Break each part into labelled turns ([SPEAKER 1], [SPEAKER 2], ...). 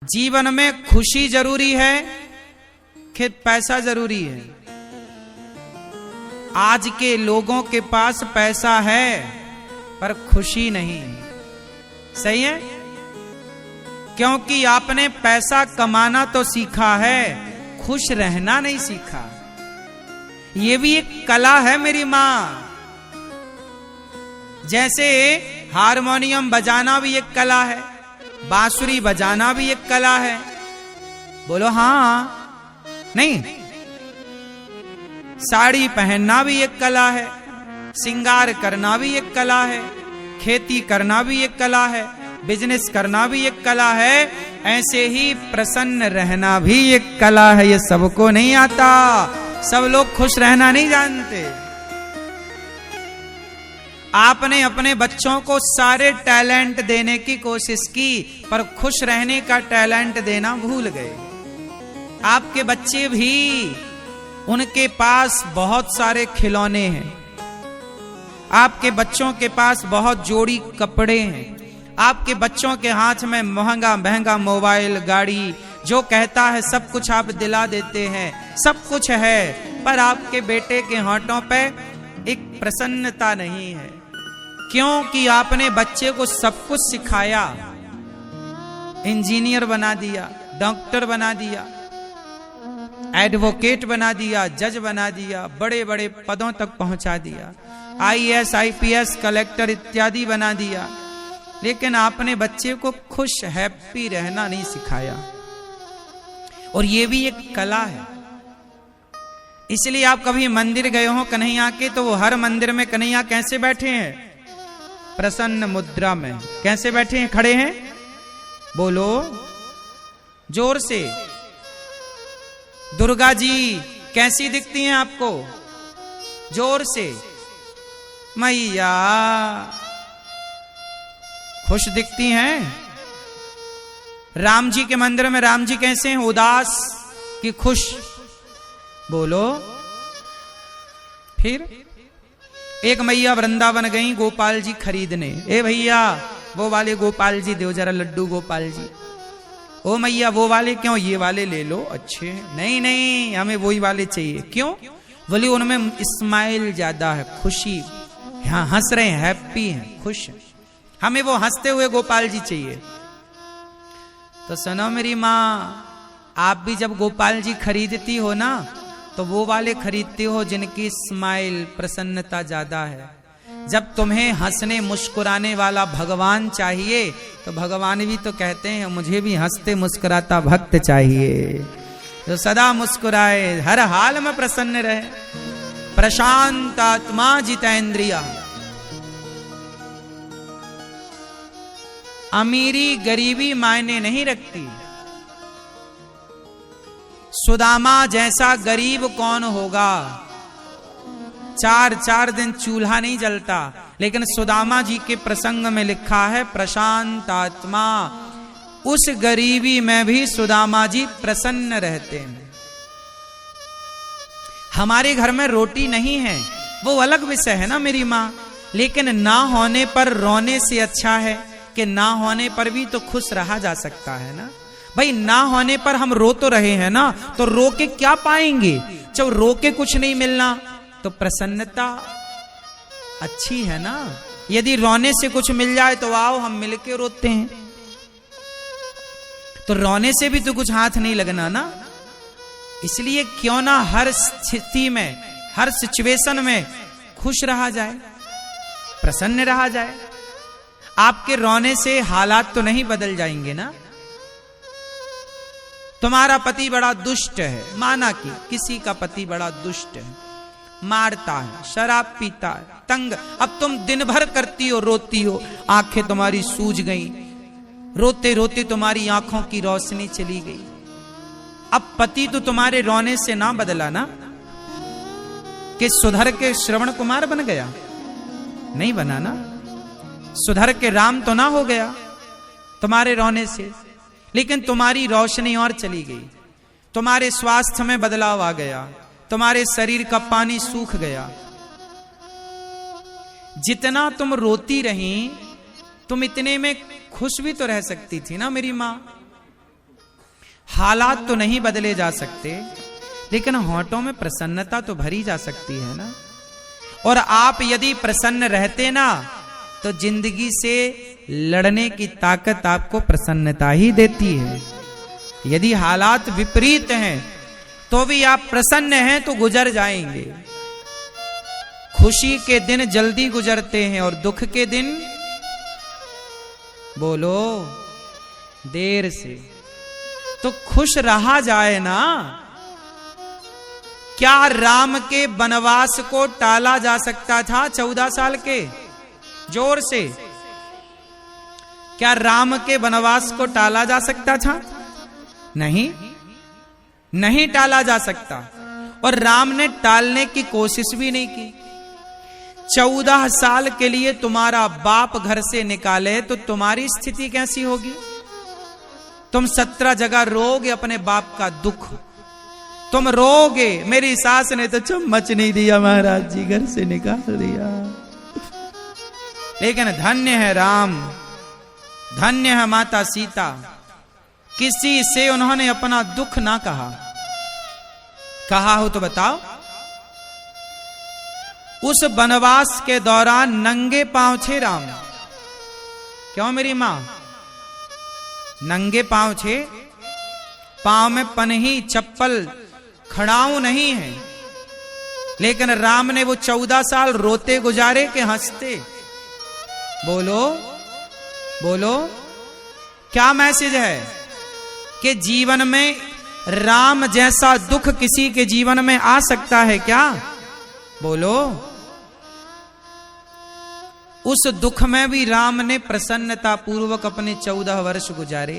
[SPEAKER 1] जीवन में खुशी जरूरी है कि पैसा जरूरी है। आज के लोगों के पास पैसा है पर खुशी नहीं। सही है? क्योंकि आपने पैसा कमाना तो सीखा है, खुश रहना नहीं सीखा। ये भी एक कला है मेरी मां। जैसे हारमोनियम बजाना भी एक कला है, बांसुरी बजाना भी एक कला है। बोलो हाँ नहीं? साड़ी पहनना भी एक कला है, श्रृंगार करना भी एक कला है, खेती करना भी एक कला है, बिजनेस करना भी एक कला है। ऐसे ही प्रसन्न रहना भी एक कला है। ये सबको नहीं आता, सब लोग खुश रहना नहीं जानते। आपने अपने बच्चों को सारे टैलेंट देने की कोशिश की पर खुश रहने का टैलेंट देना भूल गए। आपके बच्चे भी, उनके पास बहुत सारे खिलौने हैं, आपके बच्चों के पास बहुत जोड़ी कपड़े हैं, आपके बच्चों के हाथ में महंगा महंगा मोबाइल, गाड़ी, जो कहता है सब कुछ आप दिला देते हैं, सब कुछ है, पर आपके बेटे के होठों पे एक प्रसन्नता नहीं है। क्योंकि आपने बच्चे को सब कुछ सिखाया, इंजीनियर बना दिया, डॉक्टर बना दिया, एडवोकेट बना दिया, जज बना दिया, बड़े बड़े पदों तक पहुंचा दिया, आईएएस, आईपीएस, कलेक्टर इत्यादि बना दिया, लेकिन आपने बच्चे को खुश हैप्पी रहना नहीं सिखाया। और ये भी एक कला है। इसलिए आप कभी मंदिर गए हो कन्हैया के, तो वो हर मंदिर में कन्हैया कैसे बैठे हैं? प्रसन्न मुद्रा में। कैसे बैठे हैं? खड़े हैं? बोलो जोर से। दुर्गा जी कैसी दिखती हैं आपको? जोर से। मैया खुश दिखती हैं। राम जी के मंदिर में राम जी कैसे हैं? उदास कि खुश? बोलो। फिर एक मैया वृंदावन गई गोपाल जी खरीदने। ए भैया वो वाले गोपाल जी दो जरा, लड्डू गोपाल जी। ओ मैया वो वाले क्यों? ये वाले ले लो, अच्छे हैं। नहीं नहीं, हमें वही वाले चाहिए। क्यों? बोली उनमें स्माइल ज्यादा है, खुशी, हाँ हंस रहे हैं, हैप्पी हैं, खुश हैं, हमें वो हंसते हुए गोपाल जी चाहिए। तो सुनो मेरी माँ, आप भी जब गोपाल जी खरीदती हो ना, तो वो वाले खरीदते हो जिनकी स्माइल, प्रसन्नता ज्यादा है। जब तुम्हें हंसने मुस्कुराने वाला भगवान चाहिए, तो भगवान भी तो कहते हैं मुझे भी हंसते मुस्कुराता भक्त चाहिए, जो सदा मुस्कुराए, हर हाल में प्रसन्न रहे। प्रशांत आत्मा जितेंद्रिया। अमीरी गरीबी मायने नहीं रखती। सुदामा जैसा गरीब कौन होगा? 4 दिन चूल्हा नहीं जलता, लेकिन सुदामा जी के प्रसंग में लिखा है प्रशांत आत्मा। उस गरीबी में भी सुदामा जी प्रसन्न रहते हैं। हमारे घर में रोटी नहीं है, वो अलग विषय है ना मेरी माँ, लेकिन ना होने पर रोने से अच्छा है कि ना होने पर भी तो खुश रहा जा सकता है ना। भाई ना होने पर हम रो तो रहे हैं ना, तो रो के क्या पाएंगे? जब रो के कुछ नहीं मिलना तो प्रसन्नता अच्छी है ना। यदि रोने से कुछ मिल जाए तो आओ हम मिलके रोते हैं, तो रोने से भी तो कुछ हाथ नहीं लगना ना। इसलिए क्यों ना हर स्थिति में, हर सिचुएशन में खुश रहा जाए, प्रसन्न रहा जाए। आपके रोने से हालात तो नहीं बदल जाएंगे ना। तुम्हारा पति बड़ा दुष्ट है, माना कि किसी का पति बड़ा दुष्ट है, मारता है, शराब पीता है, तंग। अब तुम दिन भर करती हो, रोती हो, आंखें तुम्हारी सूज गई, रोते रोते तुम्हारी आंखों की रोशनी चली गई। अब पति तो तुम्हारे रोने से ना बदला ना, कि सुधर के श्रवण कुमार बन गया? नहीं बना ना। सुधर के राम तो ना हो गया तुम्हारे रोने से, लेकिन तुम्हारी रोशनी और चली गई, तुम्हारे स्वास्थ्य में बदलाव आ गया, तुम्हारे शरीर का पानी सूख गया। जितना तुम रोती रही, तुम इतने में खुश भी तो रह सकती थी ना मेरी माँ। हालात तो नहीं बदले जा सकते, लेकिन होठों में प्रसन्नता तो भरी जा सकती है ना। और आप यदि प्रसन्न रहते ना, तो जिंदगी से लड़ने की ताकत आपको प्रसन्नता ही देती है। यदि हालात विपरीत हैं तो भी आप प्रसन्न हैं तो गुजर जाएंगे। खुशी के दिन जल्दी गुजरते हैं और दुख के दिन बोलो देर से। तो खुश रहा जाए ना। क्या राम के वनवास को टाला जा सकता था 14 साल के? जोर से, क्या राम के वनवास को टाला जा सकता था? नहीं, नहीं टाला जा सकता। और राम ने टालने की कोशिश भी नहीं की। 14 साल के लिए तुम्हारा बाप घर से निकाले तो तुम्हारी स्थिति कैसी होगी? तुम 17 जगह रोगे अपने बाप का दुख, तुम रोगे। मेरी सास ने तो चम्मच नहीं दिया, महाराज जी घर से निकाल दिया। लेकिन धन्य है राम, धन्य है माता सीता, किसी से उन्होंने अपना दुख ना कहा। कहा हो तो बताओ। उस वनवास के दौरान नंगे पांव थे राम। क्यों मेरी मां? नंगे पांव थे, पांव में पनही चप्पल खड़ाऊ नहीं है। लेकिन राम ने वो 14 साल रोते गुजारे कि हंसते? बोलो बोलो, क्या मैसेज है? कि जीवन में राम जैसा दुख किसी के जीवन में आ सकता है क्या? बोलो। उस दुख में भी राम ने प्रसन्नता पूर्वक अपने 14 वर्ष गुजारे।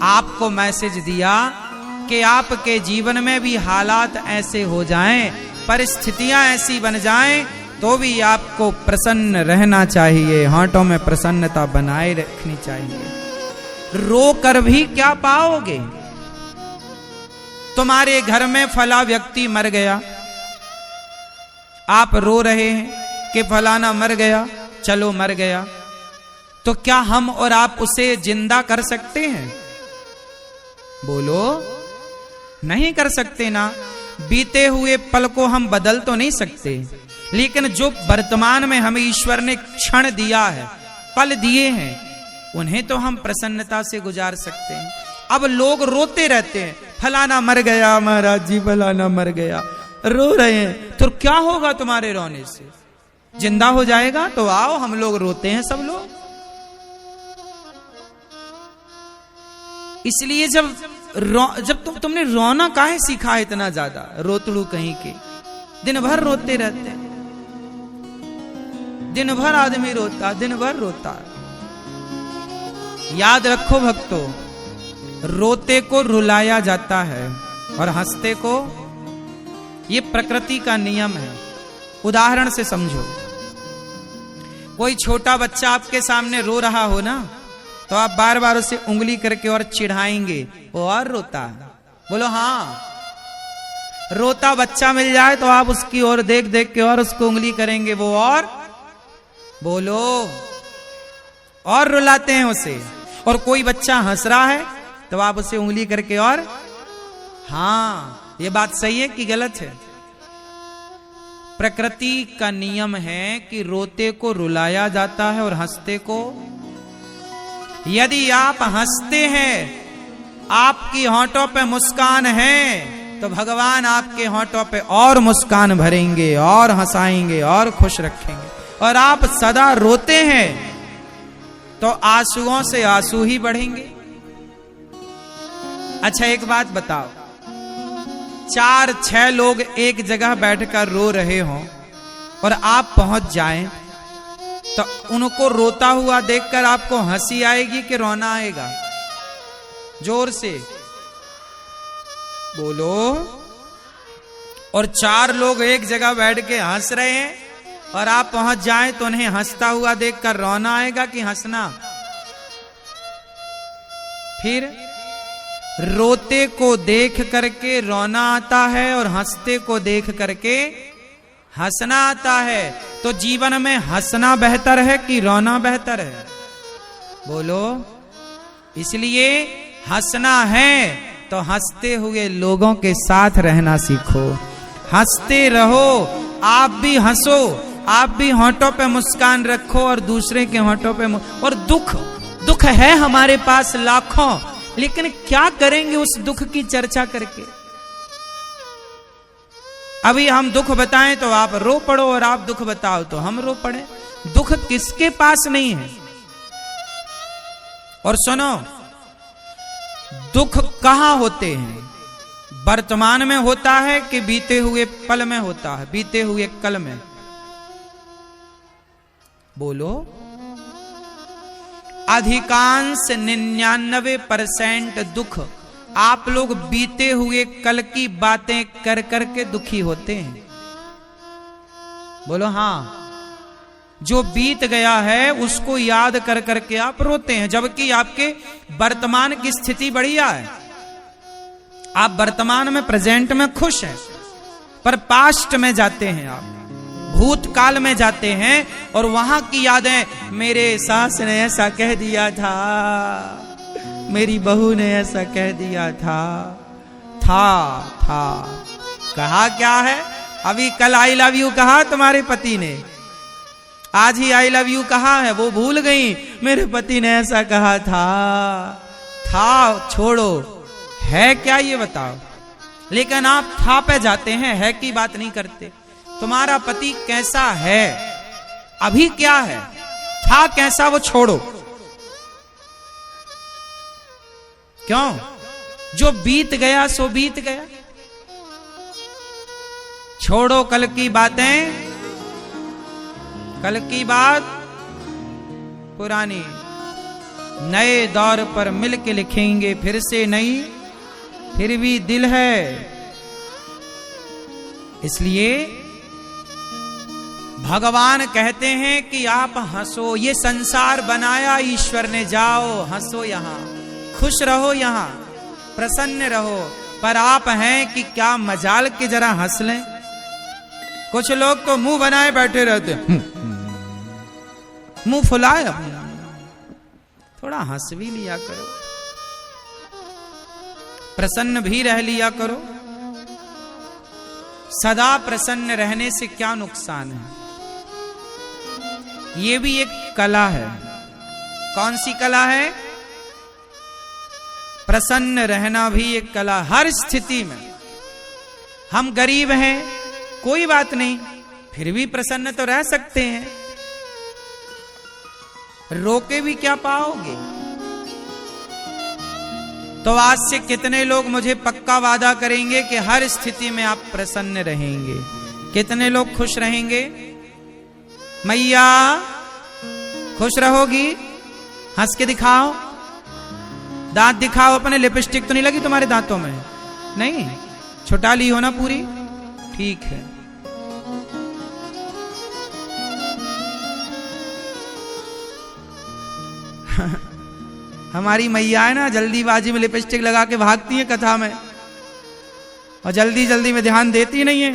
[SPEAKER 1] आपको मैसेज दिया कि आपके जीवन में भी हालात ऐसे हो जाएं, परिस्थितियां ऐसी बन जाएं, तो भी आपको प्रसन्न रहना चाहिए, होठों में प्रसन्नता बनाए रखनी चाहिए। रो कर भी क्या पाओगे? तुम्हारे घर में फला व्यक्ति मर गया, आप रो रहे हैं कि फलाना मर गया, चलो मर गया, तो क्या हम और आप उसे जिंदा कर सकते हैं? बोलो, नहीं कर सकते ना। बीते हुए पल को हम बदल तो नहीं सकते, लेकिन जो वर्तमान में हमें ईश्वर ने क्षण दिया है, पल दिए हैं, उन्हें तो हम प्रसन्नता से गुजार सकते हैं। अब लोग रोते रहते हैं, फलाना मर गया, महाराज जी फलाना मर गया, रो रहे हैं। तो क्या होगा तुम्हारे रोने से? जिंदा हो जाएगा? तो आओ, हम लोग रोते हैं सब लोग। इसलिए जब तुमने रोना काहे सीखा है इतना ज्यादा? रोतड़ू कहीं के, दिन भर रोते रहते हैं, दिन भर आदमी रोता, दिन भर रोता। याद रखो भक्तों, रोते को रुलाया जाता है और हंसते को, ये प्रकृति का नियम है। उदाहरण से समझो, कोई छोटा बच्चा आपके सामने रो रहा हो ना, तो आप बार बार उसे उंगली करके और चिढ़ाएंगे, वो और रोता है। बोलो हाँ। रोता बच्चा मिल जाए तो आप उसकी ओर देख देख के और उसको उंगली करेंगे, वो और बोलो और रुलाते हैं उसे। और कोई बच्चा हंस रहा है तो आप उसे उंगली करके और हाँ, ये बात सही है कि गलत है? प्रकृति का नियम है कि रोते को रुलाया जाता है और हंसते को। यदि आप हंसते हैं, आपकी होठों पे मुस्कान है, तो भगवान आपके होठों पे और मुस्कान भरेंगे और हंसाएंगे और खुश रखेंगे। और आप सदा रोते हैं तो आंसुओं से आंसू ही बढ़ेंगे। अच्छा एक बात बताओ, 4-6 लोग एक जगह बैठकर रो रहे हों और आप पहुंच जाएं, तो उनको रोता हुआ देखकर आपको हंसी आएगी कि रोना आएगा? जोर से बोलो। और 4 लोग एक जगह बैठ के हंस रहे हैं और आप पहुंच जाएं तो उन्हें हंसता हुआ देखकर रोना आएगा कि हंसना? फिर रोते को देख करके रोना आता है और हंसते को देख करके हंसना आता है। तो जीवन में हंसना बेहतर है कि रोना बेहतर है? बोलो। इसलिए हंसना है तो हंसते हुए लोगों के साथ रहना सीखो। हंसते रहो, आप भी हंसो, आप भी होंठों पे मुस्कान रखो और दूसरे के होंठों पे और दुख है हमारे पास लाखों, लेकिन क्या करेंगे उस दुख की चर्चा करके। अभी हम दुख बताएं तो आप रो पड़ो और आप दुख बताओ तो हम रो पड़े। दुख किसके पास नहीं है। और सुनो, दुख कहां होते हैं? वर्तमान में होता है कि बीते हुए पल में होता है, बीते हुए कल में? बोलो। अधिकांश 99% दुख आप लोग बीते हुए कल की बातें कर करके दुखी होते हैं। बोलो हाँ। जो बीत गया है उसको याद कर करके आप रोते हैं, जबकि आपके वर्तमान की स्थिति बढ़िया है। आप वर्तमान में, प्रेजेंट में खुश हैं, पर पास्ट में जाते हैं, आप भूतकाल में जाते हैं और वहां की यादें, मेरे सास ने ऐसा कह दिया था, मेरी बहू ने ऐसा कह दिया था। कहा क्या है? अभी कल आई लव यू कहा तुम्हारे पति ने, आज ही आई लव यू कहा है, वो भूल गई मेरे पति ने ऐसा कहा था। छोड़ो, है क्या ये बताओ। लेकिन आप था पे जाते हैं, है की बात नहीं करते। तुम्हारा पति कैसा है, अभी क्या है, था कैसा, वो छोड़ो। क्यों? जो बीत गया सो बीत गया। छोड़ो कल की बातें, कल की बात पुरानी। नए दौर पर मिलके लिखेंगे फिर से नई, फिर भी दिल है। इसलिए भगवान कहते हैं कि आप हंसो, ये संसार बनाया ईश्वर ने, जाओ हंसो, यहां खुश रहो, यहां प्रसन्न रहो। पर आप हैं कि क्या मजाल के जरा हंस लें। कुछ लोग तो मुंह बनाए बैठे रहते, मुंह फुलाए, थोड़ा हंस भी लिया करो, प्रसन्न भी रह लिया करो। सदा प्रसन्न रहने से क्या नुकसान है? ये भी एक कला है। कौन सी कला है? प्रसन्न रहना भी एक कला। हर स्थिति में, हम गरीब हैं कोई बात नहीं, फिर भी प्रसन्न तो रह सकते हैं। रोके भी क्या पाओगे? तो आज से कितने लोग मुझे पक्का वादा करेंगे कि हर स्थिति में आप प्रसन्न रहेंगे? कितने लोग खुश रहेंगे? मैया खुश रहोगी? हंस के दिखाओ, दांत दिखाओ अपने। लिपस्टिक तो नहीं लगी तुम्हारे दांतों में? नहीं, छुटा ली हो ना पूरी? ठीक है। हमारी मैया है ना, जल्दीबाजी में लिपस्टिक लगा के भागती है कथा में, और जल्दी जल्दी में ध्यान देती नहीं है।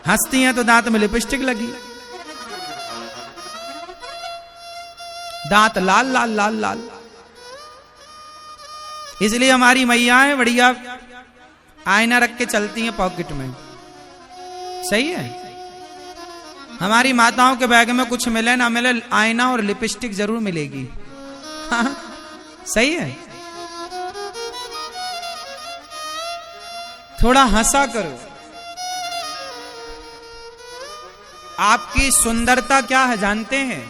[SPEAKER 1] हंसती हैं तो दांत में लिपस्टिक लगी, दांत लाल लाल लाल लाल। इसलिए हमारी मैयाएं बढ़िया आईना रख के चलती हैं पॉकेट में। सही है। हमारी माताओं के बैग में कुछ मिले ना मिले, आईना और लिपस्टिक जरूर मिलेगी। हाँ, सही है। थोड़ा हंसा करो। आपकी सुंदरता क्या है जानते हैं?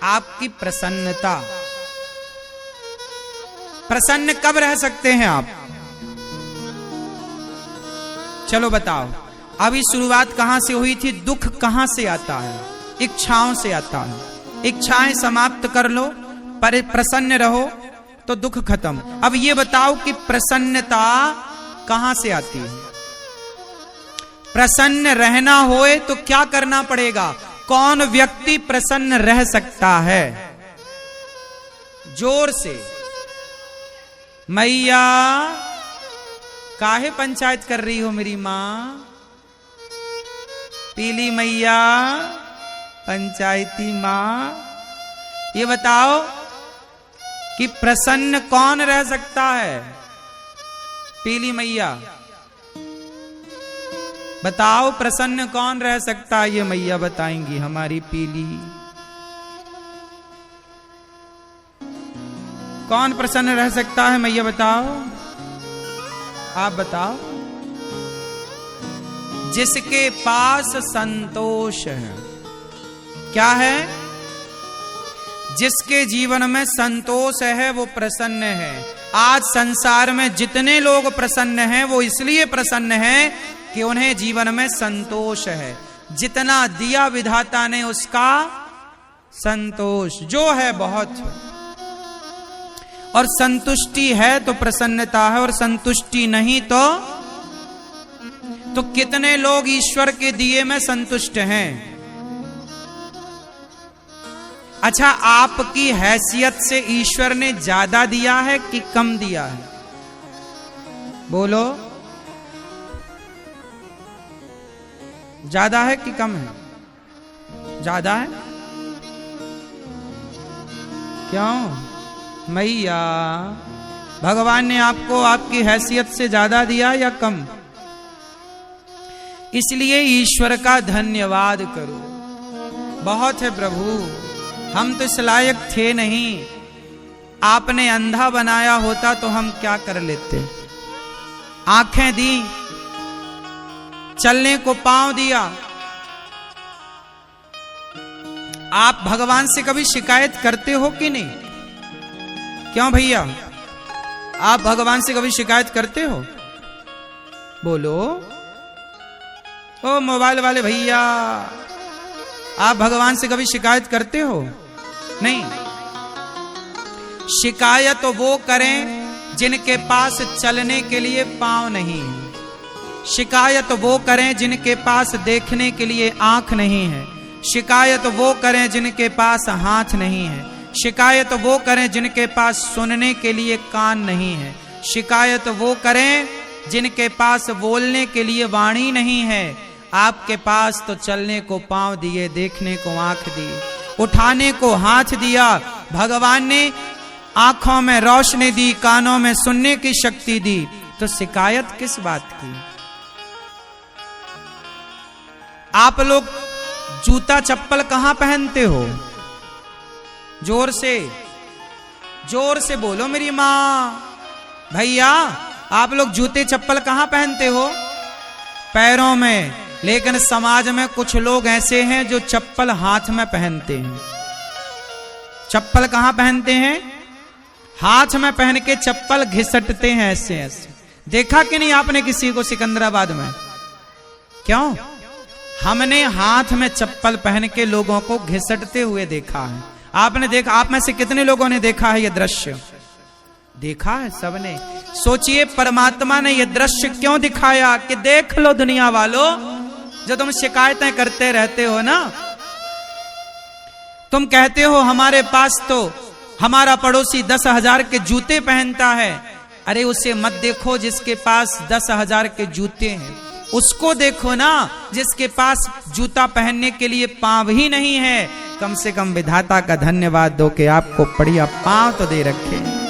[SPEAKER 1] आपकी प्रसन्नता। प्रसन्न कब रह सकते हैं आप? चलो बताओ। अभी शुरुआत कहां से हुई थी? दुख कहां से आता है? इच्छाओं से आता है। इच्छाएं समाप्त कर लो, पर प्रसन्न रहो तो दुख खत्म। अब ये बताओ कि प्रसन्नता कहां से आती है? प्रसन्न रहना होए तो क्या करना पड़ेगा? कौन व्यक्ति प्रसन्न रह सकता है? जोर से। मैया काहे पंचायत कर रही हो मेरी मां? पीली मैया, पंचायती मां। ये बताओ कि प्रसन्न कौन रह सकता है? पीली मैया बताओ, प्रसन्न कौन रह सकता है? ये मैया बताएंगी हमारी पीली। कौन प्रसन्न रह सकता है मैया बताओ, आप बताओ। जिसके पास संतोष है। क्या है? जिसके जीवन में संतोष है वो प्रसन्न है। आज संसार में जितने लोग प्रसन्न हैं वो इसलिए प्रसन्न हैं कि उन्हें जीवन में संतोष है। जितना दिया विधाता ने उसका संतोष जो है बहुत है। और संतुष्टि है तो प्रसन्नता है, और संतुष्टि नहीं तो कितने लोग ईश्वर के दिए में संतुष्ट हैं। अच्छा, आपकी हैसियत से ईश्वर ने ज्यादा दिया है कि कम दिया है? बोलो, ज्यादा है कि कम है? ज्यादा है। क्यों मैया? भगवान ने आपको आपकी हैसियत से ज्यादा दिया या कम? इसलिए ईश्वर का धन्यवाद करो। बहुत है प्रभु, हम तो इस लायक थे नहीं। आपने अंधा बनाया होता तो हम क्या कर लेते? आंखें दी, चलने को पांव दिया। आप भगवान से कभी शिकायत करते हो कि नहीं? क्यों भैया, आप भगवान से कभी शिकायत करते हो? बोलो। ओ मोबाइल वाले भैया, आप भगवान से कभी शिकायत करते हो? नहीं। शिकायत वो करें जिनके पास चलने के लिए पांव नहीं है। शिकायत वो करें जिनके पास देखने के लिए आंख नहीं है। शिकायत वो करें जिनके पास हाथ नहीं है। शिकायत वो करें जिनके पास सुनने के लिए कान नहीं है। शिकायत वो करें जिनके पास बोलने के लिए वाणी नहीं है। आपके पास तो चलने को पांव दिए, देखने को आंख दी, उठाने को हाथ दिया। भगवान ने आंखों में रोशनी दी, कानों में सुनने की शक्ति दी, तो शिकायत किस बात की? आप लोग जूता चप्पल कहां पहनते हो? जोर से बोलो मेरी मां। भैया, आप लोग जूते चप्पल कहां पहनते हो? पैरों में। लेकिन समाज में कुछ लोग ऐसे हैं जो चप्पल हाथ में पहनते हैं। चप्पल कहां पहनते हैं? हाथ में पहन के चप्पल घिसटते हैं ऐसे ऐसे। देखा कि नहीं आपने किसी को सिकंदराबाद में? क्यों? हमने हाथ में चप्पल पहन के लोगों को घिसटते हुए देखा है। आपने देखा? आप में से कितने लोगों ने देखा है यह दृश्य? देखा है सबने। सोचिए, परमात्मा ने यह दृश्य क्यों दिखाया कि देख लो दुनिया वालों, जो तुम शिकायतें करते रहते हो ना, तुम कहते हो हमारे पास तो हमारा पड़ोसी 10,000 के जूते पहनता है। अरे उसे मत देखो जिसके पास 10,000 के जूते हैं, उसको देखो ना जिसके पास जूता पहनने के लिए पांव ही नहीं है। कम से कम विधाता का धन्यवाद दो कि आपको बढ़िया पांव तो दे रखे।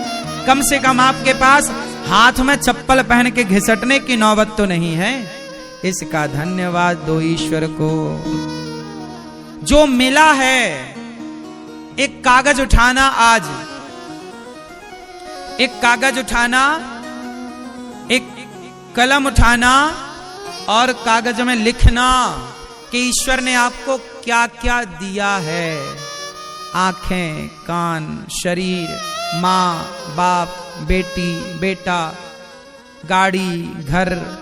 [SPEAKER 1] कम से कम आपके पास हाथ में चप्पल पहन के घिसटने की नौबत तो नहीं है। इसका धन्यवाद दो ईश्वर को। जो मिला है, एक कागज उठाना, आज एक कागज उठाना, एक कलम उठाना और कागज में लिखना कि ईश्वर ने आपको क्या क्या दिया है। आंखें, कान, शरीर, माँ बाप, बेटी बेटा, गाड़ी, घर,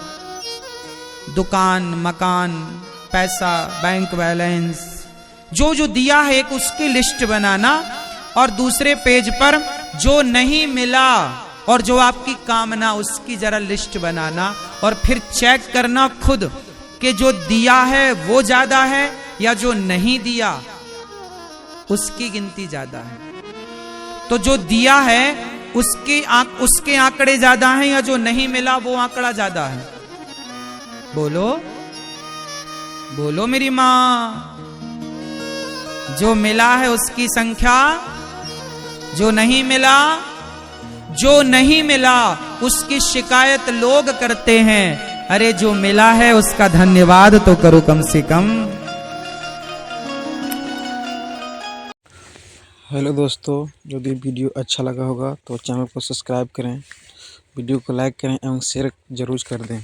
[SPEAKER 1] दुकान, मकान, पैसा, बैंक बैलेंस, जो जो दिया है एक उसकी लिस्ट बनाना, और दूसरे पेज पर जो नहीं मिला और जो आपकी कामना उसकी जरा लिस्ट बनाना, और फिर चेक करना खुद कि जो दिया है वो ज्यादा है या जो नहीं दिया उसकी गिनती ज्यादा है। तो जो दिया है उसके आंकड़े ज्यादा हैं या जो नहीं मिला वो आंकड़ा ज्यादा है? बोलो बोलो मेरी मां। जो मिला है उसकी संख्या जो नहीं मिला, जो नहीं मिला उसकी शिकायत लोग करते हैं। अरे जो मिला है उसका धन्यवाद तो करो कम से कम।
[SPEAKER 2] हेलो दोस्तों, यदि वीडियो अच्छा लगा होगा तो चैनल को सब्सक्राइब करें, वीडियो को लाइक करें एवं शेयर जरूर कर दें।